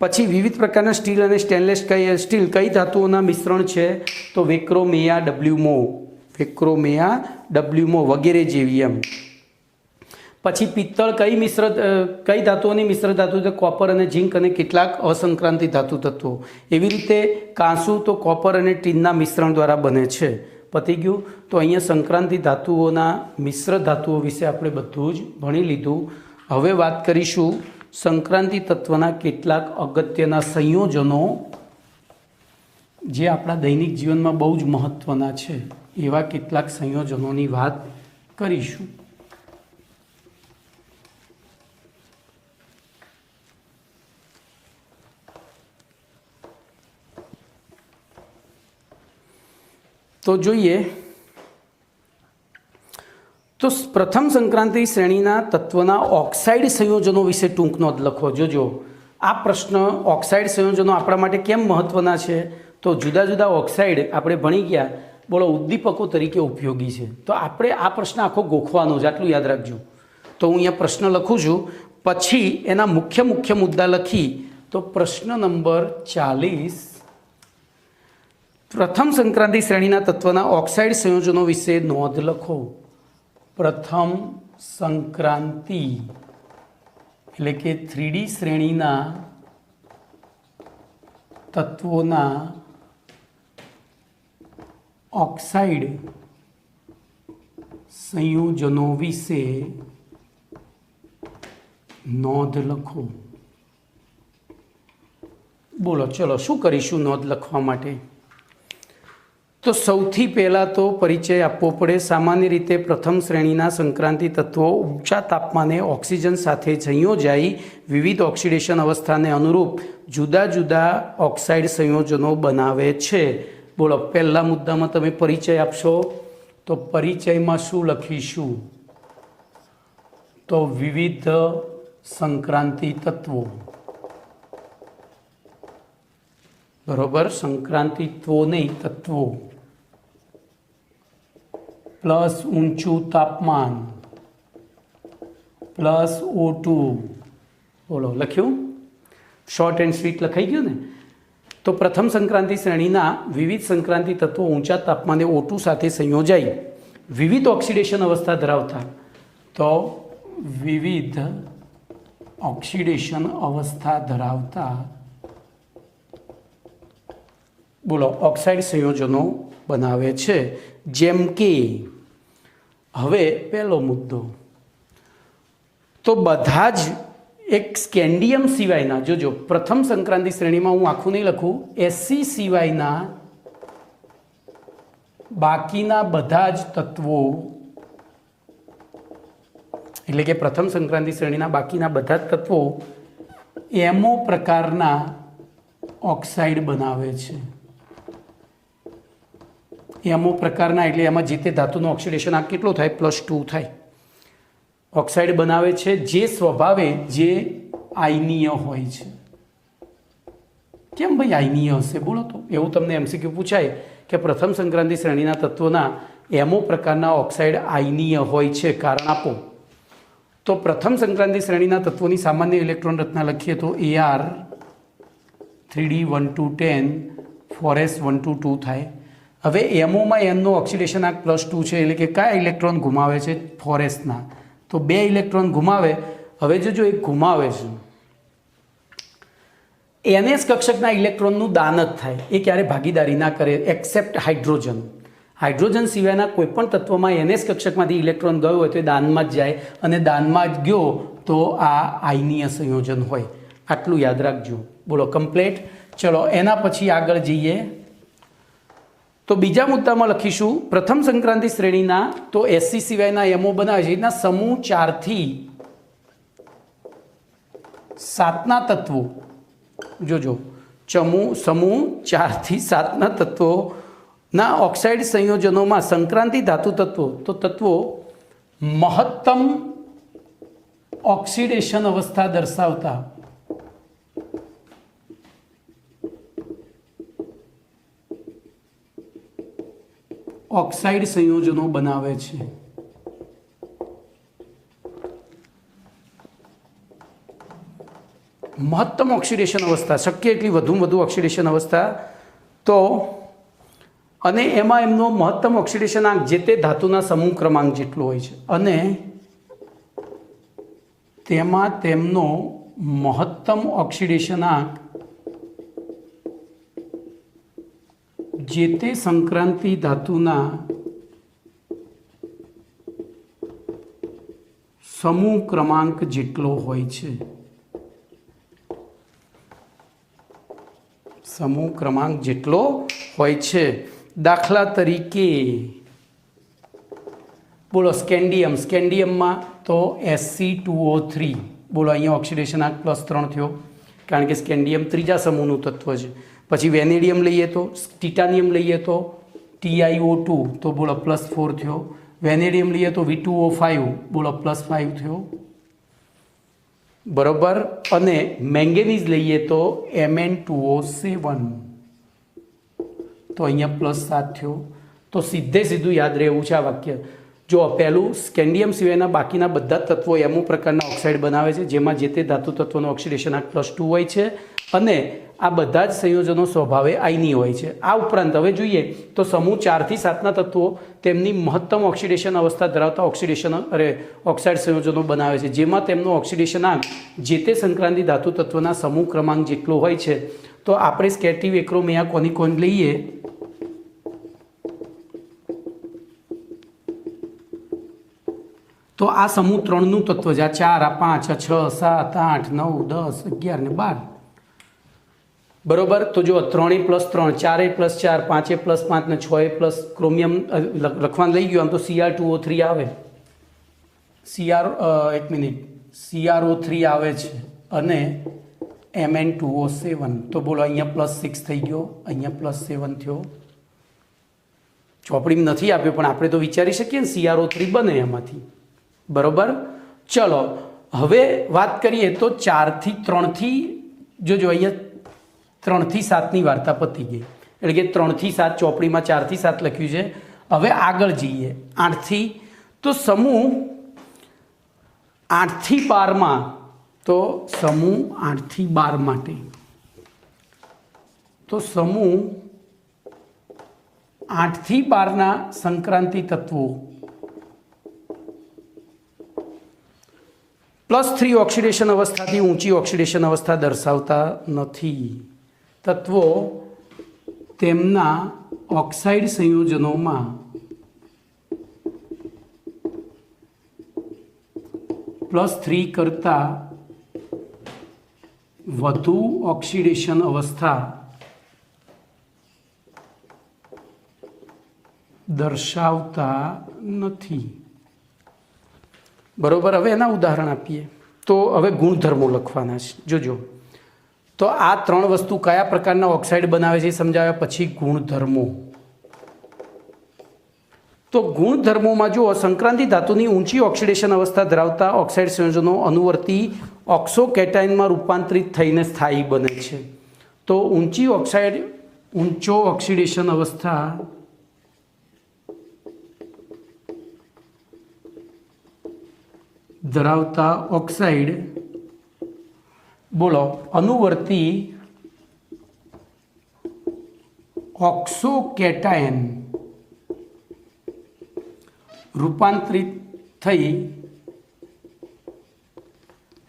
પછી વિવિધ પ્રકારના સ્ટીલ અને સ્ટેનલેસ સ્ટીલ કઈ ધાતુઓના મિશ્રણ છે? તો વેક્રોમિયા, ડબ્લ્યુમો વગેરે જેવી. એમ પછી પિત્તળ કઈ ધાતુઓની મિશ્ર ધાતુ છે? કોપર અને ઝીંક અને કેટલાક અસંક્રાંતિ ધાતુ તત્વો. એવી રીતે કાંસુ તો કોપર અને ટીનના મિશ્રણ દ્વારા બને છે. પતી ગયું. તો અહીંયા સંક્રાંતિ ધાતુઓના મિશ્ર ધાતુઓ વિશે આપણે બધું જ ભણી લીધું. હવે વાત કરીશું સંક્રાંતિ તત્વના કેટલાક અગત્યના સંયોજનો જે આપણા દૈનિક જીવનમાં બહુ જ મહત્ત્વના છે. એવા કેટલાક સંયોજનોની વાત કરીશું. તો જોઈએ. તો પ્રથમ સંક્રાંતિ શ્રેણીના તત્વના ઓક્સાઇડ સંયોજનો વિશે ટૂંક નોંધ લખો. જોજો, આ પ્રશ્ન ઓક્સાઇડ સંયોજનો આપણા માટે કેમ મહત્ત્વના છે? તો જુદા જુદા ઓક્સાઇડ આપણે ભણી ગયા, બોલો, ઉદ્દીપકો તરીકે ઉપયોગી છે. તો આપણે આ પ્રશ્ન આખો ગોખવાનો છે, આટલું યાદ રાખજો. તો હું અહીંયા પ્રશ્ન લખું છું, પછી એના મુખ્ય મુદ્દા લખી. તો પ્રશ્ન નંબર 40, પ્રથમ સંક્રાંતિ શ્રેણીના તત્વના ઓક્સાઇડ સંયોજનો વિશે નોંધ લખો. પ્રથમ સંક્રાંતિ એટલે કે 3D શ્રેણીના તત્વોના ઓક્સાઇડ સંયોજનો વિશે નોંધ લખો. બોલો, ચલો, શું કરીશું નોંધ લખવા માટે? તો સૌથી પહેલાં તો પરિચય આપવો પડે. સામાન્ય રીતે પ્રથમ શ્રેણીના સંક્રાંતિ તત્વો ઊંચા તાપમાને ઓક્સિજન સાથે સંયોજાઈ વિવિધ ઓક્સિડેશન અવસ્થાને અનુરૂપ જુદા જુદા ઓક્સાઇડ સંયોજનો બનાવે છે. બોલો, પહેલા મુદ્દામાં તમે પરિચય આપશો. તો પરિચયમાં શું લખીશું? તો વિવિધ સંક્રાંતિ તત્વો. બરોબર, સંક્રાંતિ તત્વો નહીં, તત્વો. પ્લસ ઊંચું તાપમાન પ્લસ O2. બોલો, લખ્યું? શોર્ટ એન્ડ સ્વીટ લખાઈ ગયું ને? તો પ્રથમ સંક્રાંતિ શ્રેણીના વિવિધ સંક્રાંતિ તત્વો ઊંચા તાપમાને O2 સાથે સંયોજાઈ વિવિધ ઓક્સિડેશન અવસ્થા ધરાવતા. તો વિવિધ ઓક્સિડેશન અવસ્થા ધરાવતા, બોલો, ઓક્સાઇડ સંયોજનો બનાવે છે. જેમ કે હવે પહેલો મુદ્દો, તો બધા જ એક સ્કેન્ડિયમ સિવાયના, જોજો, પ્રથમ સંક્રાંતિ શ્રેણીમાં હું આખું નહીં લખું, એસી સિવાયના બાકીના બધા જ તત્વો, એટલે કે પ્રથમ સંક્રાંતિ શ્રેણીના બાકીના બધા જ તત્વો એમો પ્રકારના ઓક્સાઇડ બનાવે છે. એમો પ્રકારના એટલે એમાં જે તે ધાતુનું ઓક્સિડેશન આ કેટલો થાય? +2 થાય. ઓક્સાઇડ બનાવે છે જે સ્વભાવે જે આયનીય હોય છે. કેમ ભાઈ આયનીય હશે? બોલો તો. એવું તમને MCQ પૂછાય કે પ્રથમ સંક્રાંતિ શ્રેણીના તત્વોના એમો પ્રકારના ઓક્સાઇડ આયનીય હોય છે, કારણ આપો. તો પ્રથમ સંક્રાંતિ શ્રેણીના તત્વોની સામાન્ય ઇલેક્ટ્રોન રચના લખીએ તો AR 3D 1 to 10 4s 1 to 2 થાય। હવે એમઓમાં એનનો ઓક્સિડેશન આંક +2 છે, એટલે કે કયા ઇલેક્ટ્રોન ગુમાવે છે? 4sના। તો 2 ઇલેક્ટ્રોન ગુમાવે। હવે જો એક ગુમાવે છે, NS કક્ષકના ઇલેક્ટ્રોનનું દાન જ થાય, એ ક્યારે ભાગીદારી ના કરે એક્સેપ્ટ હાઇડ્રોજન। હાઇડ્રોજન સિવાયના કોઈ પણ તત્વમાં NS કક્ષકમાંથી ઇલેક્ટ્રોન ગયો હોય તો એ દાનમાં જ જાય, અને દાનમાં જ ગયો તો આ આયનીય સંયોજન હોય। આટલું યાદ રાખજો। બોલો કમ્પ્લીટ। ચલો એના પછી આગળ જઈએ તો બીજા મુદ્દામાં લખીશું પ્રથમ સંક્રાંતિ શ્રેણીના તો SC સિવાયના MO બનાવે છે એના સમૂહ 4 થી 7ના તત્વો, જોજો સમૂહ 4 થી 7ના તત્વોના ઓક્સાઇડ સંયોજનોમાં સંક્રાંતિ ધાતુ તત્વો તો તત્વો મહત્તમ ઓક્સિડેશન અવસ્થા દર્શાવતા ઓક્સાઇડ સંયોજનો બનાવે છે। મહત્તમ ઓક્સિડેશન અવસ્થા, શક્ય એટલી વધુમાં વધુ ઓક્સિડેશન અવસ્થા, તો અને એમાં એમનો મહત્તમ ઓક્સિડેશન આંક જે તે ધાતુના સમૂહ ક્રમાંક જેટલો હોય છે, અને તેમાં તેમનો મહત્તમ ઓક્સિડેશન આંક જે તે સંક્રાંતિ ધાતુના સમૂહ ક્રમાંક જેટલો હોય છે। સમૂહ ક્રમાંક જેટલો હોય છે। દાખલા તરીકે બોલો સ્કેન્ડિયમમાં તો Sc2O3, બોલો અહીંયા ઓક્સિડેશન આંક +3 થયો, કારણ કે સ્કેન્ડિયમ ત્રીજા સમૂહનું તત્વ છે। પછી વેનેડિયમ લઈએ તો, ટિટાનિયમ લઈએ તો TiO2, તો બોલો +4 થયો। વેનેડિયમ લઈએ તો V2O5, બોલો +5 થયો, બરોબર। અને મેંગેનીઝ લઈએ તો Mn2O7, તો અહીંયા +7 થયો। તો સીધું યાદ રહે એવું છે આ વાક્ય। જો પહેલું સ્કેન્ડિયમ સિવાયના બાકીના બધા તત્વો એમો પ્રકારના ઓક્સાઇડ બનાવે છે, જેમાં જે તે ધાતુ તત્વનો ઓક્સિડેશન આંક +2 હોય છે, અને આ બધા જ સંયોજનો સ્વભાવે આયની હોય છે। આ ઉપરાંત હવે જોઈએ તો સમૂહ 4 થી 7ના તત્વો તેમની મહત્તમ ઓક્સિડેશન અવસ્થા ધરાવતા ઓક્સાઇડ સંયોજનો બનાવે છે, જેમાં તેમનો ઓક્સિડેશન આંક જે તે સંક્રાંતિ ધાતુ તત્વના સમૂહ ક્રમાંક જેટલો હોય છે। તો આપણે સ્કેટિવ એક્રોમિયા કોનિકોન લઈએ તો આ સમૂહ 3નું તત્વ છે, આ 4, આ 5, આ 6, 7, 8, 9, 10, 11 ને 12, બરોબર। તો જો 3 + 3, 4 + 4, 5 + 5 ને 6 + ક્રોમિયમ લખવાનું લઈ ગયો, આમ તો Cr2O3 આવે, CrO3 આવે છે, અને Mn2O7, તો બોલો અહીંયા +6 થઈ ગયો, અહીંયા +7 થયો। ચોપડીમાં નથી આપ્યો પણ આપણે તો વિચારી શકીએ ને CrO3 બને એમાંથી, બરોબર। ચલો હવે વાત કરીએ તો 4 થી 3 થી જોજો અહીંયા 3 થી 7ની વાર્તા પતી ગઈ, એટલે કે 3 થી 7 ચોપડીમાં 4 થી 7 લખ્યું છે। હવે આગળ જઈએ 8 થી, તો સમૂહ 8 થી 12માં, તો સમૂહ 8 થી 12 માટે તો સમૂહ 8 થી 12ના સંક્રાંતિ તત્વો +3 ઓક્સિડેશન અવસ્થાથી ઊંચી ઓક્સિડેશન અવસ્થા દર્શાવતા નથી। તત્વો તેમના ઓક્સાઇડ સંયોજનોમાં +3 કરતાં વધુ ઓક્સિડેશન અવસ્થા દર્શાવતા નથી, બરોબર। હવે એના ઉદાહરણ આપીએ તો હવે ગુણધર્મો લખવાના છે, જોજો। તો આ 3 વસ્તુ કયા પ્રકારના ઓક્સાઇડ બનાવે છે એ સમજાવ્યા પછી ગુણધર્મો, તો ગુણધર્મોમાં જુઓ સંક્રાંતિ ધાતુની ઊંચી ઓક્સિડેશન અવસ્થા ધરાવતા ઓક્સાઇડ સંયોજનો અનુવર્તી ઓક્સોકેટાઇનમાં રૂપાંતરિત થઈને સ્થાયી બને છે। તો ઊંચો ઓક્સિડેશન અવસ્થા ધરાવતા ઓક્સાઇડ બોલો અનુવર્તી ઓક્સો કેટાયન રૂપાંતરિત થઈ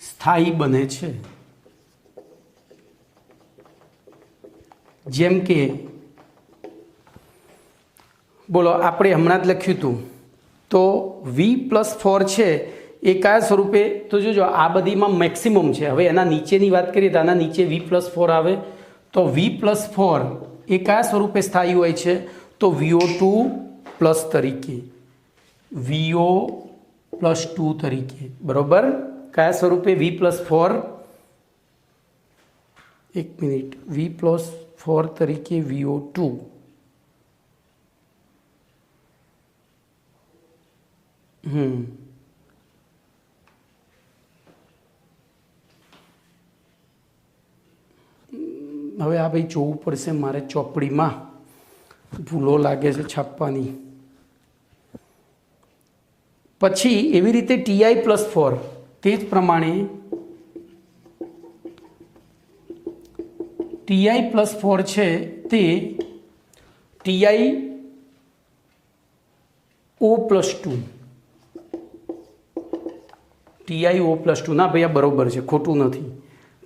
સ્થાયી બને છે। જેમ કે બોલો આપણે હમણાં જ લખ્યું હતું તો V+4 છે એ કયા સ્વરૂપે, તો જોજો આ બધીમાં મેક્સિમમ છે। હવે એના નીચેની વાત કરીએ તો આના નીચે V+4 આવે તો V+4 એ કયા સ્વરૂપે સ્થાયી હોય છે, તો VO2+ તરીકે, VO+2 તરીકે, બરોબર। કયા સ્વરૂપે V+4, એક મિનિટ, V+4 તરીકે VO2, હવે આ ભાઈ જોવું પડશે મારે, ચોપડીમાં ભૂલો લાગે છે છાપવાની। પછી એવી રીતે Ti+4 તે જ પ્રમાણે Ti+4 છે તે TiO+2, TiO+2 ના ભાઈ આ બરોબર છે, ખોટું નથી।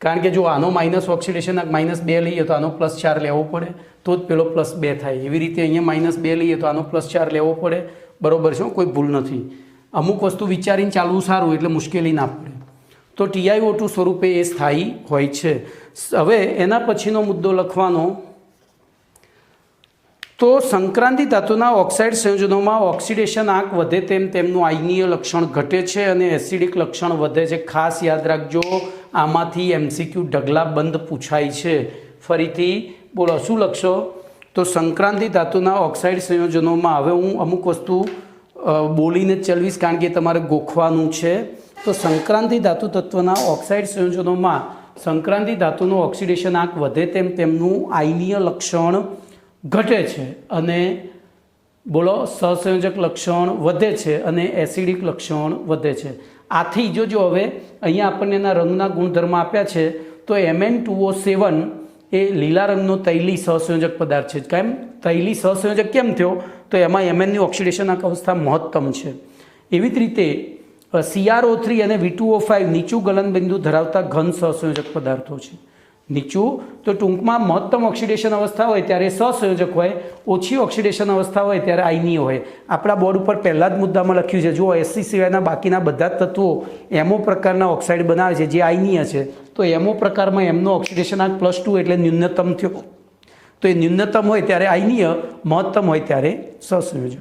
કારણ કે જો આનો માઇનસ ઓક્સિડેશન -2 લઈએ તો આનો +4 લેવો પડે તો જ પેલો +2 થાય। એવી રીતે અહીંયા -2 લઈએ તો આનો +4 લેવો પડે, બરોબર છે, કોઈ ભૂલ નથી। અમુક વસ્તુ વિચારીને ચાલવું સારું એટલે મુશ્કેલી ના પડે। તો TiO2 સ્વરૂપે એ સ્થાયી હોય છે। હવે એના પછીનો મુદ્દો લખવાનો, તો સંક્રાંતિ ધાતુના ઓક્સાઇડ સંયોજનોમાં ઓક્સિડેશન આંક વધે તેમ તેમનું આયનીય લક્ષણ ઘટે છે અને એસિડિક લક્ષણ વધે છે। ખાસ યાદ રાખજો, આમાંથી MCQ ઢગલાબંધ પૂછાય છે। ફરીથી બોલો શું લખશો, તો સંક્રાંતિ ધાતુના ઓક્સાઇડ સંયોજનોમાં, હવે હું અમુક વસ્તુ બોલીને જ ચલવીશ કારણ કે તમારે ગોખવાનું છે। તો સંક્રાંતિ ધાતુ તત્વના ઓક્સાઇડ સંયોજનોમાં સંક્રાંતિ ધાતુનો ઓક્સિડેશન આંક વધે તેમ તેમનું આયનીય લક્ષણ ઘટે છે અને બોલો સહસંયોજક લક્ષણ વધે છે અને એસિડિક લક્ષણ વધે છે। આથી જોજો હવે અહીંયા આપણને એના રંગના ગુણધર્મ આપ્યા છે તો Mn2O7 એ લીલા રંગનો તૈલી સહસંયોજક પદાર્થ છે। કેમ તૈલી સહસંયોજક કેમ થયો, તો એમાં Mnની ઓક્સિડેશન અવસ્થા મહત્તમ છે। એવી જ રીતે CrO3 અને V2O5 નીચું ગલનબિંદુ ધરાવતા ઘન સહસંયોજક પદાર્થો છે। નીચું તો ટૂંકમાં મહત્તમ ઓક્સિડેશન અવસ્થા હોય ત્યારે સહસંયોજક હોય, ઓછી ઓક્સિડેશન અવસ્થા હોય ત્યારે આયનીય હોય। આપણા બોર્ડ ઉપર પહેલા જ મુદ્દામાં લખ્યું છે, જો એસી સિવાયના બાકીના બધા જ તત્વો એમો પ્રકારના ઓક્સાઇડ બનાવે છે જે આયનીય છે, તો એમો પ્રકારમાં એમનો ઓક્સિડેશન આંક +2 એટલે ન્યૂનતમ થયો। તો એ ન્યૂનતમ હોય ત્યારે આયનીય, મહત્તમ હોય ત્યારે સહસંયોજક।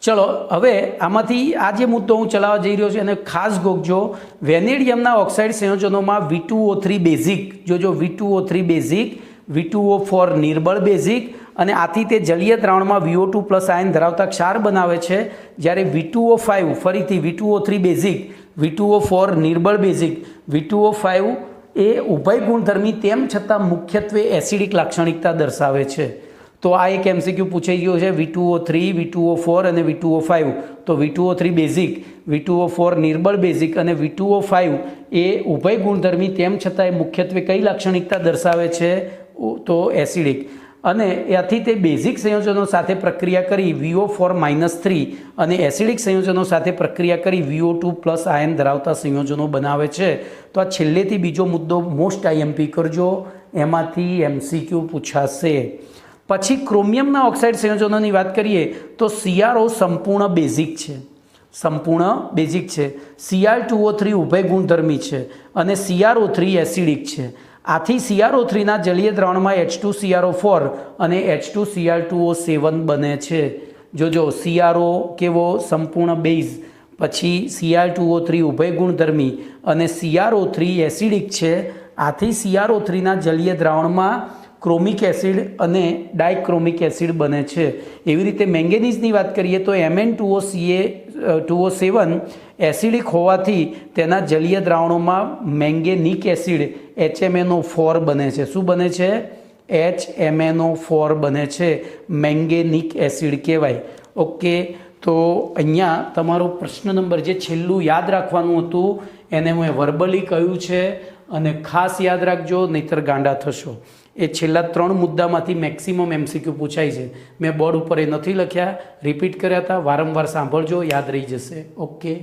ચલો હવે આમાંથી આ જે મુદ્દો હું ચલાવવા જઈ રહ્યો છું એને ખાસ ગોખજો। વેનેડિયમના ઓક્સાઇડ સંયોજનોમાં V2O3 બેઝિક, જોજો V2O3 બેઝિક, V2O4 નિર્બળ બેઝિક અને આથી તે જલીય દ્રાવણમાં VO2+ આયન ધરાવતા ક્ષાર બનાવે છે। જ્યારે V2O5 ફરીથી V2O3 basic, V2O4 નિર્બળ basic, V2O5 એ ઉભય ગુણધર્મી તેમ છતાં મુખ્યત્વે એસિડિક લાક્ષણિકતા દર્શાવે છે। તો આ એક MCQ પૂછાઈ ગયો છે, V2O3, V2O4 અને V2O5। તો V2O3 બેઝિક, V2O4 નિર્બળ બેઝિક અને V2O5 એ ઉભય ગુણધર્મી તેમ છતાં મુખ્યત્વે કઈ લાક્ષણિકતા દર્શાવે છે, તો એસિડિક। અને એથી તે બેઝિક સંયોજનો સાથે પ્રક્રિયા કરી VO4-3 અને એસિડિક સંયોજનો સાથે પ્રક્રિયા કરી VO2+ આયન ધરાવતા સંયોજનો બનાવે છે। તો આ છેલ્લેથી બીજો મુદ્દો મોસ્ટ IMP કરજો, એમાંથી MCQ પૂછાશે। પછી ક્રોમિયમના ઓક્સાઇડ સંયોજનોની વાત કરીએ તો CrO સંપૂર્ણ બેઝિક છે, સંપૂર્ણ બેઝિક છે। Cr2O3 ઉભય ગુણધર્મી છે અને CrO3 એસિડિક છે। આથી CrO3ના જલીય દ્રાવણમાં H2CrO4 અને H2Cr2O7 બને છે। જોજો CrO કેવો સંપૂર્ણ બેઝ, પછી Cr2O3 ઉભય ગુણધર્મી અને CrO3 એસિડિક છે। આથી CrO3ના જલીય દ્રાવણમાં ક્રોમિક એસિડ અને ડાયક્રોમિક એસિડ બને છે। એવી રીતે મેંગેનીઝની વાત કરીએ તો Mn2O7 એસિડિક હોવાથી તેના જલીય દ્રાવણોમાં મેંગેનિક એસિડ HMnO4 બને છે। શું બને છે? HMnO4 બને છે, મેંગેનિક એસિડ કહેવાય। ઓકે, તો અહીંયા તમારો પ્રશ્ન નંબર જે છેલ્લું યાદ રાખવાનું હતું એને મેં વર્બલી કહ્યું છે, અને ખાસ યાદ રાખજો નહીંતર ગાંડા થશો. એ છેલ્લા 3 મુદ્દામાંથી મેક્સિમમ MCQ પૂછાય છે. મેં બોર્ડ ઉપર એ નથી લખ્યા, રિપીટ કર્યા હતા, વારંવાર સાંભળજો, યાદ રહી જશે. ઓકે.